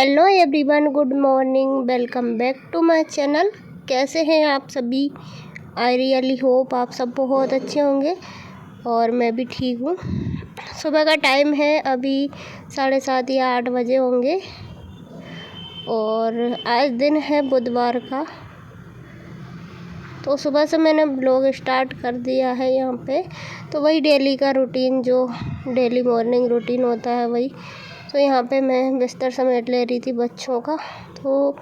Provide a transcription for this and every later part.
Hello everyone, good morning, welcome back to my channel. कैसे हैं आप सभी? आई रियली होप आप सब बहुत अच्छे होंगे और मैं भी ठीक हूँ। सुबह का टाइम है, अभी 7:30 या 8 बजे होंगे और आज दिन है बुधवार का। तो सुबह से मैंने ब्लॉग स्टार्ट कर दिया है यहाँ पे। तो वही डेली का रूटीन, जो डेली मॉर्निंग रूटीन होता है वही। तो यहाँ पे मैं बिस्तर समेट ले रही थी बच्चों का। तो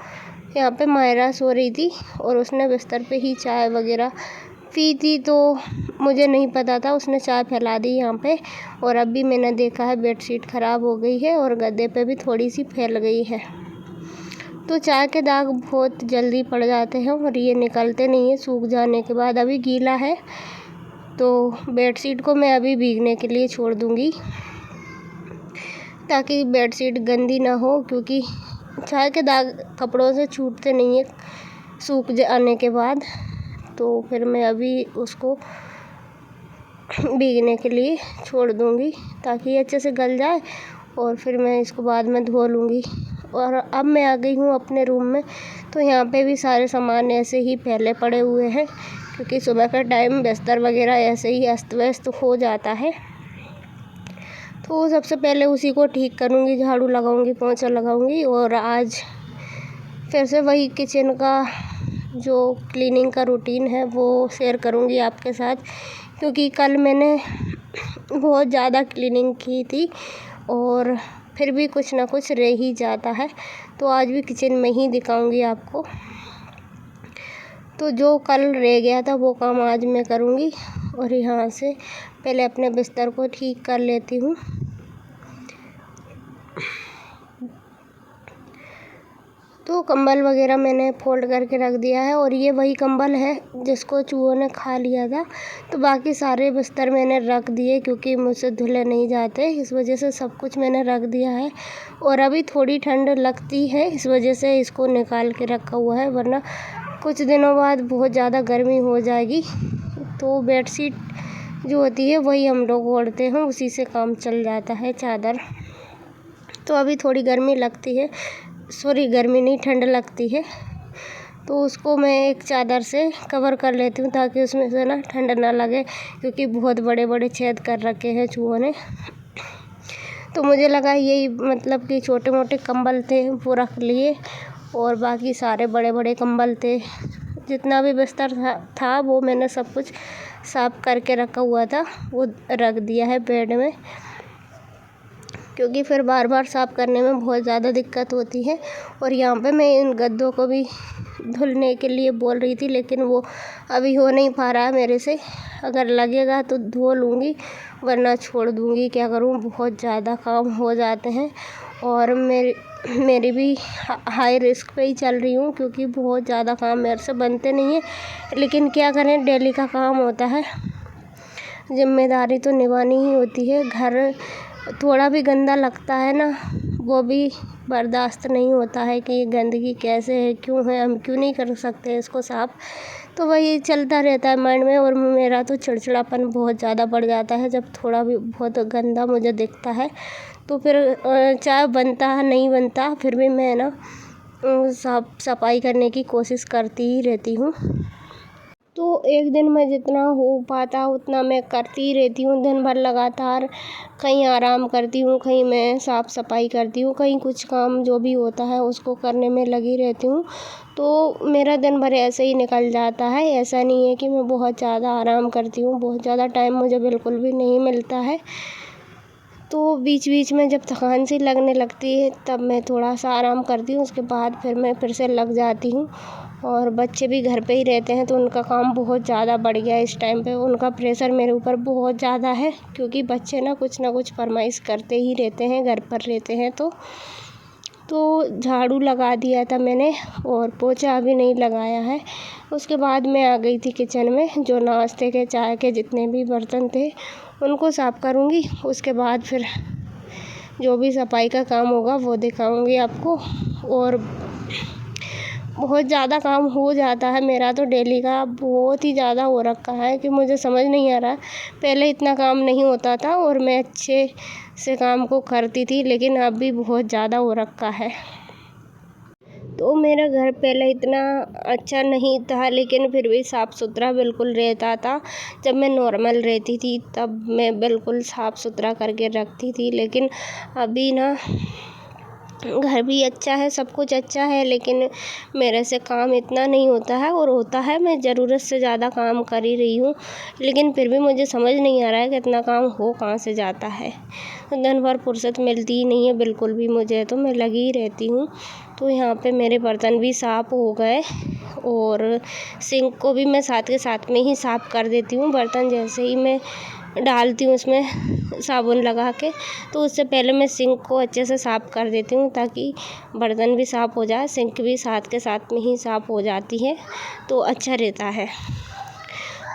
यहाँ पे मायरा सो रही थी और उसने बिस्तर पे ही चाय वगैरह पी थी, तो मुझे नहीं पता था, उसने चाय फैला दी यहाँ पे। और अभी मैंने देखा है बेडशीट ख़राब हो गई है और गद्दे पे भी थोड़ी सी फैल गई है। तो चाय के दाग बहुत जल्दी पड़ जाते हैं और ये निकलते नहीं है सूख जाने के बाद। अभी गीला है तो बेडशीट को मैं अभी भीगने के लिए छोड़ दूँगी ताकि बेडशीट गंदी ना हो, क्योंकि चाय के दाग कपड़ों से छूटते नहीं है सूख जाने के बाद। तो फिर मैं अभी उसको भीगने के लिए छोड़ दूँगी ताकि अच्छे से गल जाए और फिर मैं इसको बाद में धो लूँगी। और अब मैं आ गई हूँ अपने रूम में। तो यहाँ पे भी सारे सामान ऐसे ही फैले पड़े हुए हैं, क्योंकि सुबह का टाइम बिस्तर वगैरह ऐसे ही अस्त व्यस्त हो जाता है। तो सबसे पहले उसी को ठीक करूँगी, झाड़ू लगाऊँगी, पोंछा लगाऊँगी। और आज फिर से वही किचन का जो क्लीनिंग का रूटीन है वो शेयर करूँगी आपके साथ, क्योंकि कल मैंने बहुत ज़्यादा क्लीनिंग की थी और फिर भी कुछ ना कुछ रह ही जाता है। तो आज भी किचन में ही दिखाऊंगी आपको। तो जो कल रह गया था वो काम आज मैं करूंगी। और यहाँ से पहले अपने बिस्तर को ठीक कर लेती हूँ। तो कंबल वगैरह मैंने फोल्ड करके रख दिया है और ये वही कंबल है जिसको चूहों ने खा लिया था। तो बाकी सारे बिस्तर मैंने रख दिए, क्योंकि मुझसे धुले नहीं जाते, इस वजह से सब कुछ मैंने रख दिया है। और अभी थोड़ी ठंड लगती है, इस वजह से इसको निकाल के रखा हुआ है, वरना कुछ दिनों बाद बहुत ज़्यादा गर्मी हो जाएगी। तो बेडशीट जो होती है वही हम लोग ओढ़ते हैं, उसी से काम चल जाता है, चादर। तो अभी थोड़ी गर्मी लगती है, सॉरी गर्मी नहीं, ठंड लगती है। तो उसको मैं एक चादर से कवर कर लेती हूँ ताकि उसमें से ना ठंड ना लगे, क्योंकि बहुत बड़े बड़े छेद कर रखे हैं चूहों ने। तो मुझे लगा यही मतलब कि छोटे मोटे कंबल थे वो रख लिए और बाकी सारे बड़े बड़े कंबल थे। जितना भी बिस्तर था वो मैंने सब कुछ साफ़ करके रखा हुआ था, वो रख दिया है बेड में, क्योंकि फिर बार बार साफ़ करने में बहुत ज़्यादा दिक्कत होती है। और यहाँ पे मैं इन गद्दों को भी धुलने के लिए बोल रही थी, लेकिन वो अभी हो नहीं पा रहा है मेरे से। अगर लगेगा तो धो लूँगी, वरना छोड़ दूँगी। क्या करूँ, बहुत ज़्यादा काम हो जाते हैं और मेरी भी हाई रिस्क पे ही चल रही हूँ, क्योंकि बहुत ज़्यादा काम मेरे से बनते नहीं है। लेकिन क्या करें, डेली का काम होता है, जिम्मेदारी तो निभानी ही होती है। घर थोड़ा भी गंदा लगता है ना, वो भी बर्दाश्त नहीं होता है कि ये गंदगी कैसे है, क्यों है, हम क्यों नहीं कर सकते इसको साफ़। तो वही चलता रहता है माइंड में। और मेरा तो चिड़चिड़ापन बहुत ज़्यादा बढ़ जाता है जब थोड़ा भी बहुत गंदा मुझे दिखता है। तो फिर चाहे बनता है नहीं बनता, फिर भी मैं ना साफ सफाई करने की कोशिश करती ही रहती हूँ। तो एक दिन में जितना हो पाता उतना मैं करती ही रहती हूँ, दिन भर लगातार। कहीं आराम करती हूँ, कहीं मैं साफ़ सफाई करती हूँ, कहीं कुछ काम जो भी होता है उसको करने में लगी रहती हूँ। तो मेरा दिन भर ऐसे ही निकल जाता है। ऐसा नहीं है कि मैं बहुत ज़्यादा आराम करती हूँ, बहुत ज़्यादा टाइम मुझे बिल्कुल भी नहीं मिलता है। तो बीच बीच में जब थकान सी लगने लगती है तब मैं थोड़ा सा आराम करती हूँ, उसके बाद फिर मैं फिर से लग जाती हूँ। और बच्चे भी घर पे ही रहते हैं तो उनका काम बहुत ज़्यादा बढ़ गया है इस टाइम पे। उनका प्रेशर मेरे ऊपर बहुत ज़्यादा है, क्योंकि बच्चे ना कुछ फरमाइश करते ही रहते हैं, घर पर रहते हैं। तो झाड़ू लगा दिया था मैंने और पोछा अभी नहीं लगाया है। उसके बाद मैं आ गई थी किचन में, जो नाश्ते के चाय के जितने भी बर्तन थे उनको साफ़ करूँगी। उसके बाद फिर जो भी सफाई का काम होगा वो दिखाऊँगी आपको। और बहुत ज़्यादा काम हो जाता है मेरा तो डेली का, बहुत ही ज़्यादा हो रखा है कि मुझे समझ नहीं आ रहा। पहले इतना काम नहीं होता था और मैं अच्छे से काम को करती थी, लेकिन अब भी बहुत ज़्यादा हो रखा है। तो मेरा घर पहले इतना अच्छा नहीं था, लेकिन फिर भी साफ़ सुथरा बिल्कुल रहता था। जब मैं नॉर्मल रहती थी तब मैं बिल्कुल साफ़ सुथरा करके रखती थी, लेकिन अभी ना घर भी अच्छा है, सब कुछ अच्छा है, लेकिन मेरे से काम इतना नहीं होता है, और होता है मैं ज़रूरत से ज़्यादा काम कर ही रही हूँ, लेकिन फिर भी मुझे समझ नहीं आ रहा है कि इतना काम हो कहाँ से जाता है। तो दिन भर फुर्सत मिलती ही नहीं है बिल्कुल भी मुझे, तो मैं लगी ही रहती हूँ। तो यहाँ पे मेरे बर्तन भी साफ़ हो गए, और सिंक को भी मैं साथ के साथ में ही साफ़ कर देती हूँ। बर्तन जैसे ही मैं डालती हूँ उसमें साबुन लगा के, तो उससे पहले मैं सिंक को अच्छे से साफ़ कर देती हूँ, ताकि बर्तन भी साफ़ हो जाए, सिंक भी साथ के साथ में ही साफ़ हो जाती है, तो अच्छा रहता है।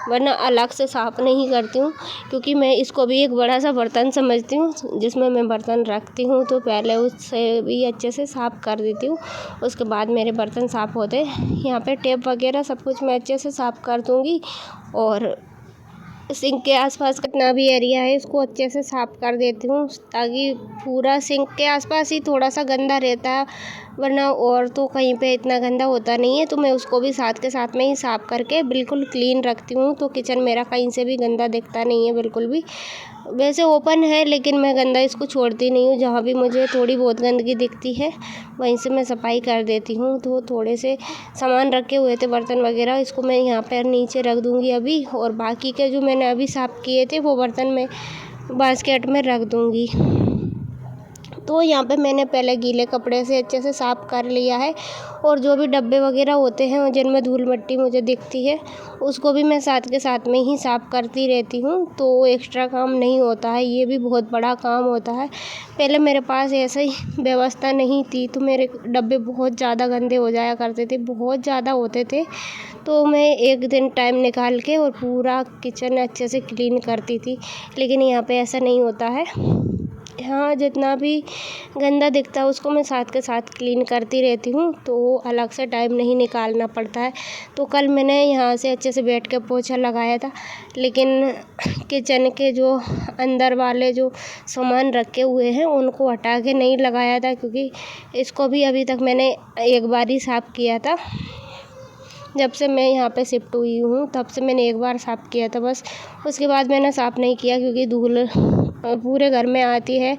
वरना अलग से साफ़ नहीं करती हूँ, क्योंकि मैं इसको भी एक बड़ा सा बर्तन समझती हूँ जिसमें मैं बर्तन रखती हूँ, तो पहले उससे भी अच्छे से साफ़ कर देती हूँ, उसके बाद मेरे बर्तन साफ़ होते। यहाँ पे टेप वगैरह सब कुछ मैं अच्छे से साफ़ कर दूँगी, और सिंक के आसपास कितना भी एरिया है इसको अच्छे से साफ़ कर देती हूँ, ताकि पूरा सिंक के आसपास ही थोड़ा सा गंदा रहता है, वरना और तो कहीं पे इतना गंदा होता नहीं है। तो मैं उसको भी साथ के साथ में ही साफ़ करके बिल्कुल क्लीन रखती हूँ, तो किचन मेरा कहीं से भी गंदा दिखता नहीं है बिल्कुल भी। वैसे ओपन है, लेकिन मैं गंदा इसको छोड़ती नहीं हूँ, जहाँ भी मुझे थोड़ी बहुत गंदगी दिखती है वहीं से मैं सफाई कर देती हूँ। तो थोड़े से सामान रखे हुए थे बर्तन वगैरह, इसको मैं यहाँ पर नीचे रख दूँगी अभी, और बाकी के जो मैंने अभी साफ़ किए थे वो बर्तन मैं बास्केट में रख दूँगी। तो यहाँ पे मैंने पहले गीले कपड़े से अच्छे से साफ़ कर लिया है, और जो भी डब्बे वगैरह होते हैं जिनमें धूल मिट्टी मुझे दिखती है उसको भी मैं साथ के साथ में ही साफ़ करती रहती हूँ। तो एक्स्ट्रा काम नहीं होता है, ये भी बहुत बड़ा काम होता है। पहले मेरे पास ऐसा ही व्यवस्था नहीं थी, तो मेरे डब्बे बहुत ज़्यादा गंदे हो जाया करते थे, बहुत ज़्यादा होते थे। तो मैं एक दिन टाइम निकाल के और पूरा किचन अच्छे से क्लीन करती थी, लेकिन यहाँ पे ऐसा नहीं होता है। हाँ, जितना भी गंदा दिखता है उसको मैं साथ के साथ क्लीन करती रहती हूँ, तो अलग से टाइम नहीं निकालना पड़ता है। तो कल मैंने यहाँ से अच्छे से बैठ के पोछा लगाया था, लेकिन किचन के जो अंदर वाले जो सामान रखे हुए हैं उनको हटा के नहीं लगाया था, क्योंकि इसको भी अभी तक मैंने एक बार ही साफ़ किया था। जब से मैं यहाँ पे शिफ्ट हुई हूँ तब से मैंने एक बार साफ़ किया था बस, उसके बाद मैंने साफ़ नहीं किया, क्योंकि धूल पूरे घर में आती है,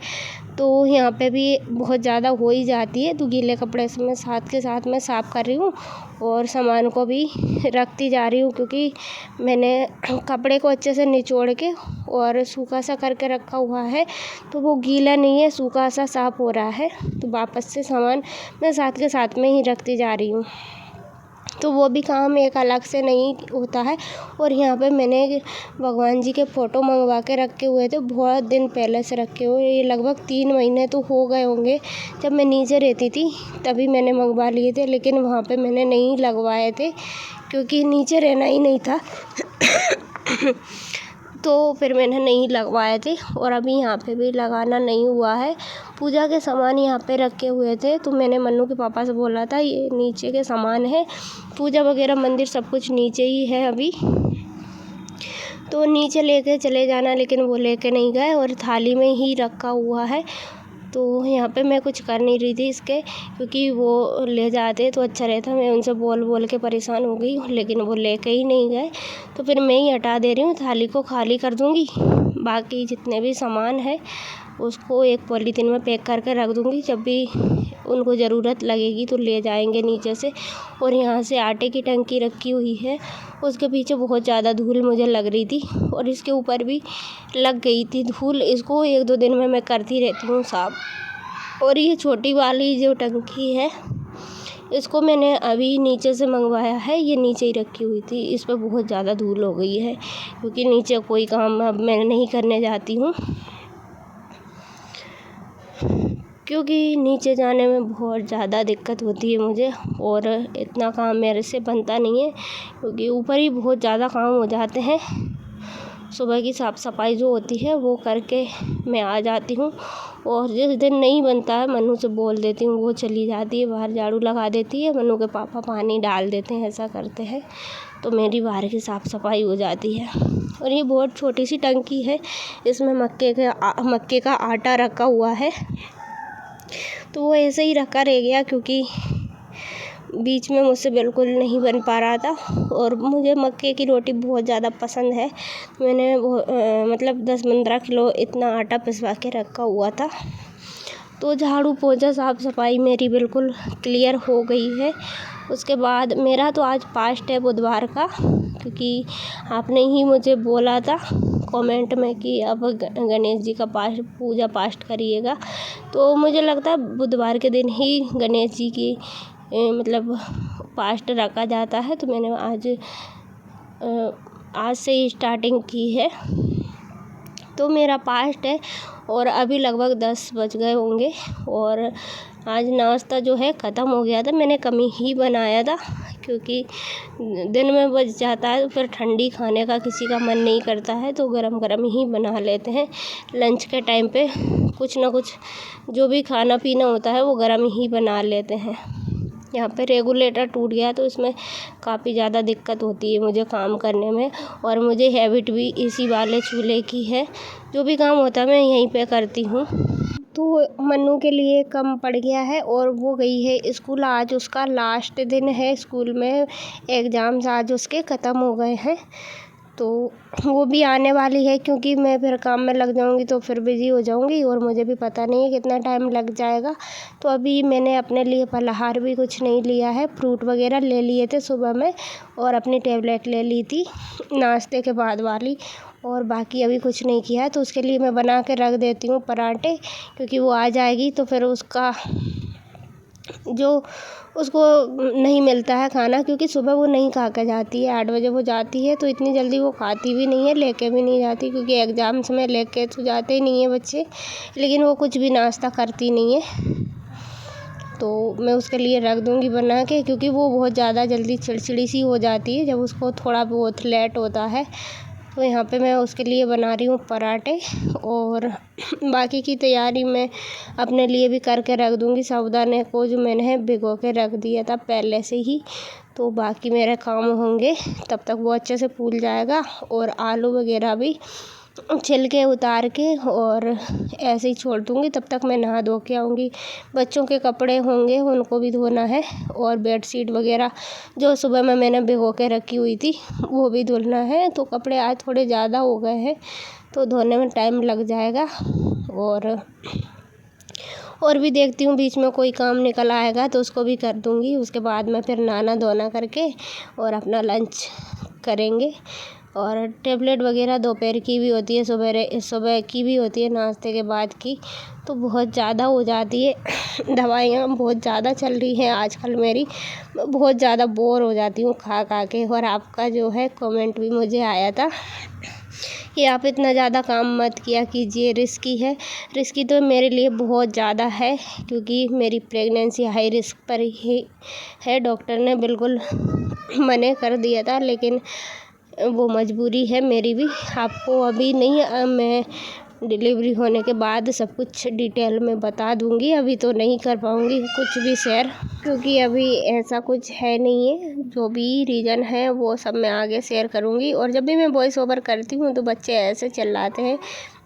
तो यहाँ पे भी बहुत ज़्यादा हो ही जाती है। तो गीले कपड़े से मैं साथ के साथ में साफ़ कर रही हूँ, और सामान को भी रखती जा रही हूँ, क्योंकि मैंने कपड़े को अच्छे से निचोड़ के और सूखा सा करके रखा हुआ है, तो वो गीला नहीं है, सूखा सा साफ़ हो रहा है। तो वापस से सामान मैं साथ के साथ में ही रखती जा रही हूँ, तो वो भी काम एक अलग से नहीं होता है। और यहाँ पे मैंने भगवान जी के फ़ोटो मंगवा के रखे हुए थे, बहुत दिन पहले से रखे हुए, ये लगभग 3 महीने तो हो गए होंगे। जब मैं नीचे रहती थी तभी मैंने मंगवा लिए थे, लेकिन वहाँ पे मैंने नहीं लगवाए थे, क्योंकि नीचे रहना ही नहीं था। तो फिर मैंने नहीं लगवाए थे, और अभी यहाँ पे भी लगाना नहीं हुआ है। पूजा के सामान यहाँ पे रखे हुए थे, तो मैंने मन्नू के पापा से बोला था ये नीचे के सामान है, पूजा वगैरह मंदिर सब कुछ नीचे ही है अभी, तो नीचे लेके चले जाना, लेकिन वो लेके नहीं गए और थाली में ही रखा हुआ है। तो यहाँ पे मैं कुछ कर नहीं रही थी इसके, क्योंकि वो ले जाते तो अच्छा रहता। मैं उनसे बोल बोल के परेशान हो गई, लेकिन वो लेके ही नहीं गए, तो फिर मैं ही हटा दे रही हूँ। थाली को खाली कर दूँगी, बाकी जितने भी सामान है उसको एक पॉलीथीन में पैक करके रख दूँगी, जब भी उनको ज़रूरत लगेगी तो ले जाएंगे नीचे से। और यहाँ से आटे की टंकी रखी हुई है, उसके पीछे बहुत ज़्यादा धूल मुझे लग रही थी, और इसके ऊपर भी लग गई थी धूल। इसको 1-2 दिन में मैं करती रहती हूँ साफ़। और ये छोटी वाली जो टंकी है इसको मैंने अभी नीचे से मंगवाया है, ये नीचे ही रखी हुई थी, इस पर बहुत ज़्यादा धूल हो गई है, क्योंकि नीचे कोई काम अब मैं नहीं करने जाती हूँ, क्योंकि नीचे जाने में बहुत ज़्यादा दिक्कत होती है मुझे, और इतना काम मेरे से बनता नहीं है, क्योंकि ऊपर ही बहुत ज़्यादा काम हो जाते हैं। सुबह की साफ़ सफाई जो होती है वो करके मैं आ जाती हूँ, और जिस दिन नहीं बनता है मन्नू से बोल देती हूँ, वो चली जाती है बाहर झाड़ू लगा देती है, मन्नू के पापा पानी डाल देते हैं, ऐसा करते हैं, तो मेरी बाहर की साफ़ सफाई हो जाती है। और ये बहुत छोटी सी टंकी है, इसमें मक्के का आटा रखा हुआ है, तो वो ऐसे ही रखा रह गया, क्योंकि बीच में मुझसे बिल्कुल नहीं बन पा रहा था। और मुझे मक्के की रोटी बहुत ज़्यादा पसंद है। मैंने मतलब 10-15 किलो इतना आटा पिसवा के रखा हुआ था। तो झाड़ू पोंछा साफ़ सफाई मेरी बिल्कुल क्लियर हो गई है। उसके बाद मेरा तो आज फास्ट है बुधवार का, क्योंकि आपने ही मुझे बोला था कमेंट में कि अब गणेश जी का पूजा पाठ करिएगा। तो मुझे लगता है बुधवार के दिन ही गणेश जी की मतलब फास्ट रखा जाता है। तो मैंने आज से ही स्टार्टिंग की है। तो मेरा फास्ट है और अभी लगभग 10 बज गए होंगे। और आज नाश्ता जो है ख़त्म हो गया था। मैंने कम ही बनाया था, क्योंकि दिन में बच जाता है तो फिर ठंडी खाने का किसी का मन नहीं करता है, तो गरम गरम ही बना लेते हैं। लंच के टाइम पे कुछ ना कुछ जो भी खाना पीना होता है वो गरम ही बना लेते हैं। यहाँ पे रेगुलेटर टूट गया तो इसमें काफ़ी ज़्यादा दिक्कत होती है मुझे काम करने में। और मुझे हैबिट भी इसी वाले चूल्हे की है। जो भी काम होता है मैं यहीं पे करती हूँ। तो मन्नू के लिए कम पड़ गया है और वो गई है स्कूल। आज उसका लास्ट दिन है स्कूल में। एग्ज़ाम्स आज उसके ख़त्म हो गए हैं। तो वो भी आने वाली है, क्योंकि मैं फिर काम में लग जाऊंगी तो फिर बिज़ी हो जाऊंगी और मुझे भी पता नहीं है कितना टाइम लग जाएगा। तो अभी मैंने अपने लिए फलाहार भी कुछ नहीं लिया है। फ्रूट वगैरह ले लिए थे सुबह में और अपनी टेबलेट ले ली थी नाश्ते के बाद वाली, और बाकी अभी कुछ नहीं किया है। तो उसके लिए मैं बना के रख देती हूँ पराठे, क्योंकि वो आ जाएगी तो फिर उसका जो उसको नहीं मिलता है खाना, क्योंकि सुबह वो नहीं खा के जाती है। 8 बजे वो जाती है तो इतनी जल्दी वो खाती भी नहीं है, लेके भी नहीं जाती, क्योंकि एग्ज़ाम्स में लेके तो जाते ही नहीं है बच्चे। लेकिन वो कुछ भी नाश्ता करती नहीं है। तो मैं उसके लिए रख दूँगी बना के, क्योंकि वो बहुत ज़्यादा जल्दी चिड़चिड़ी सी हो जाती है जब उसको थोड़ा बहुत लेट होता है। तो यहाँ पे मैं उसके लिए बना रही हूँ पराठे। और बाकी की तैयारी मैं अपने लिए भी करके रख दूँगी। साबूदाने को जो मैंने भिगो के रख दिया था पहले से ही, तो बाकी मेरे काम होंगे तब तक वो अच्छे से फूल जाएगा। और आलू वगैरह भी छिलके उतार के और ऐसे ही छोड़ दूँगी। तब तक मैं नहा धो के आऊँगी। बच्चों के कपड़े होंगे उनको भी धोना है, और बेडशीट वगैरह जो सुबह में मैंने भिगो के रखी हुई थी वो भी धुलना है। तो कपड़े आज थोड़े ज़्यादा हो गए हैं तो धोने में टाइम लग जाएगा। और भी देखती हूँ बीच में कोई काम निकल आएगा तो उसको भी कर दूँगी। उसके बाद में फिर नहाना धोना करके और अपना लंच करेंगे। और टेबलेट वगैरह दोपहर की भी होती है, सुबह की भी होती है, नाश्ते के बाद की। तो बहुत ज़्यादा हो जाती है। दवाइयाँ बहुत ज़्यादा चल रही हैं आजकल मेरी। बहुत ज़्यादा बोर हो जाती हूँ खा खा के। और आपका जो है कमेंट भी मुझे आया था कि आप इतना ज़्यादा काम मत किया कीजिए, रिस्की है। रिस्की तो मेरे लिए बहुत ज़्यादा है, क्योंकि मेरी प्रेगनेंसी हाई रिस्क पर ही है। डॉक्टर ने बिल्कुल मना कर दिया था, लेकिन वो मजबूरी है मेरी भी। आपको अभी नहीं, मैं डिलीवरी होने के बाद सब कुछ डिटेल में बता दूंगी। अभी तो नहीं कर पाऊंगी कुछ भी शेयर, क्योंकि अभी ऐसा कुछ है नहीं है। जो भी रीज़न है वो सब मैं आगे शेयर करूंगी। और जब भी मैं वॉइस ओवर करती हूँ तो बच्चे ऐसे चिल्लाते हैं,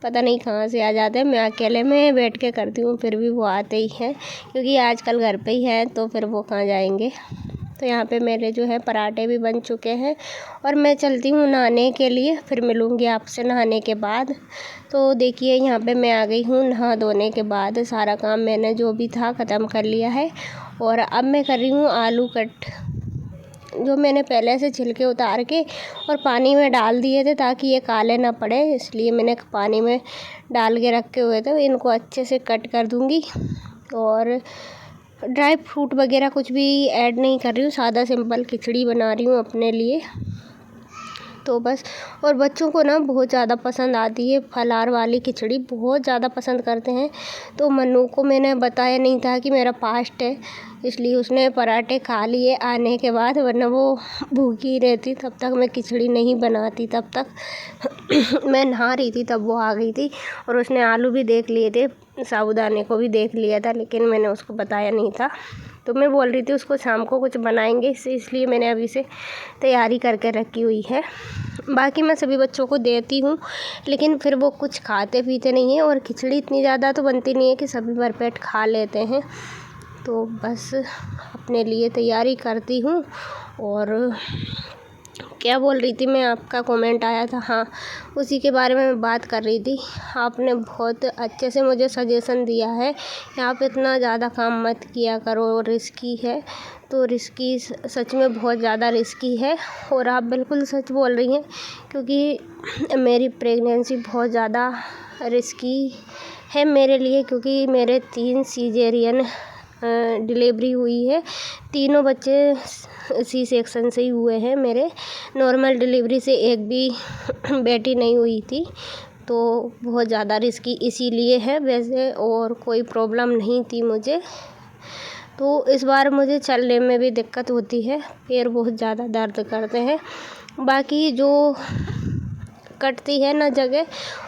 पता नहीं कहाँ से आ जाते हैं। मैं अकेले में बैठ के करती हूँ फिर भी वो आते ही हैं, क्योंकि आजकल घर पे ही हैं तो फिर वो कहाँ जाएंगे। तो यहाँ पे मेरे जो है पराठे भी बन चुके हैं और मैं चलती हूँ नहाने के लिए। फिर मिलूँगी आपसे नहाने के बाद। तो देखिए यहाँ पे मैं आ गई हूँ। नहा धोने के बाद सारा काम मैंने जो भी था ख़त्म कर लिया है। और अब मैं कर रही हूँ आलू कट, जो मैंने पहले से छिलके उतार के और पानी में डाल दिए थे ताकि ये काले ना पड़े, इसलिए मैंने पानी में डाल के रखे हुए थे। इनको अच्छे से कट कर दूँगी। और ड्राई फ्रूट वगैरह कुछ भी ऐड नहीं कर रही हूँ, सादा सिंपल खिचड़ी बना रही हूँ अपने लिए। तो बस, और बच्चों को ना बहुत ज़्यादा पसंद आती है फलाहार वाली खिचड़ी, बहुत ज़्यादा पसंद करते हैं। तो मन्नू को मैंने बताया नहीं था कि मेरा फास्ट है, इसलिए उसने पराठे खा लिए आने के बाद, वरना वो भूखी रहती। तब तक मैं खिचड़ी नहीं बनाती, तब तक मैं नहा रही थी तब वो आ गई थी। और उसने आलू भी देख लिए थे, साबूदाने को भी देख लिया था, लेकिन मैंने उसको बताया नहीं था। तो मैं बोल रही थी उसको शाम को कुछ बनाएंगे, इसलिए मैंने अभी से तैयारी करके रखी हुई है। बाकी मैं सभी बच्चों को देती हूँ, लेकिन फिर वो कुछ खाते पीते नहीं हैं। और खिचड़ी इतनी ज़्यादा तो बनती नहीं है कि सभी भरपेट खा लेते हैं। तो बस अपने लिए तैयारी करती हूँ। और क्या बोल रही थी मैं, आपका कमेंट आया था, हाँ उसी के बारे में मैं बात कर रही थी। आपने बहुत अच्छे से मुझे सजेशन दिया है कि आप इतना ज़्यादा काम मत किया करो, रिस्की है। तो रिस्की सच में बहुत ज़्यादा रिस्की है, और आप बिल्कुल सच बोल रही हैं, क्योंकि मेरी प्रेगनेंसी बहुत ज़्यादा रिस्की है मेरे लिए, क्योंकि मेरे 3 सीजेरियन डिलीवरी हुई है। तीनों बच्चे सी सेक्शन से ही हुए हैं मेरे। नॉर्मल डिलीवरी से एक भी बेटी नहीं हुई थी। तो बहुत ज़्यादा रिस्की इसीलिए है वैसे, और कोई प्रॉब्लम नहीं थी मुझे। तो इस बार मुझे चलने में भी दिक्कत होती है, पैर बहुत ज़्यादा दर्द करते हैं। बाकी जो कटती है ना जगह,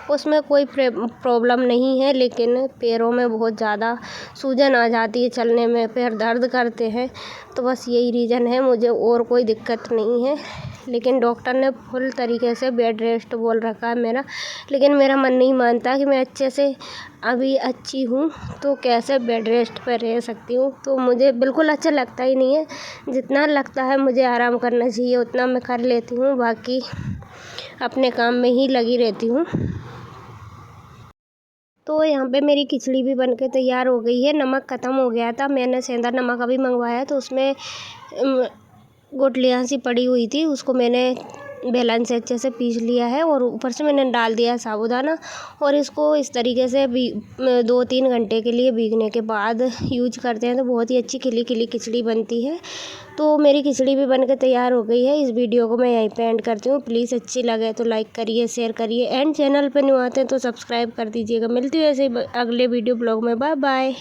उसमें कोई प्रॉब्लम नहीं है, लेकिन पैरों में बहुत ज़्यादा सूजन आ जाती है, चलने में पैर दर्द करते हैं। तो बस यही रीज़न है, मुझे और कोई दिक्कत नहीं है। लेकिन डॉक्टर ने फुल तरीके से बेड रेस्ट बोल रखा है मेरा, लेकिन मेरा मन नहीं मानता कि मैं अच्छे से अभी अच्छी हूँ तो कैसे बेड रेस्ट पर रह सकती हूँ। तो मुझे बिल्कुल अच्छा लगता ही नहीं है। जितना लगता है मुझे आराम करना चाहिए उतना मैं कर लेती हूँ, बाकी अपने काम में ही लगी रहती हूँ। तो यहाँ पे मेरी खिचड़ी भी बन के तैयार हो गई है। नमक ख़त्म हो गया था, मैंने सेंधा नमक अभी मंगवाया, तो उसमें गुठलियाँ सी पड़ी हुई थी, उसको मैंने बेलन से अच्छे से पीस लिया है, और ऊपर से मैंने डाल दिया साबूदाना। और इसको इस तरीके से 2-3 घंटे के लिए भीगने के बाद यूज करते हैं तो बहुत ही अच्छी खिली खिली खिचड़ी बनती है। तो मेरी खिचड़ी भी बनकर तैयार हो गई है। इस वीडियो को मैं यहीं पे एंड करती हूँ। प्लीज़ अच्छी लगे तो लाइक करिए, शेयर करिए, एंड चैनल पर न्यू आते हैं तो सब्सक्राइब कर दीजिएगा। मिलती है ऐसे ही अगले वीडियो ब्लॉग में। Bye bye.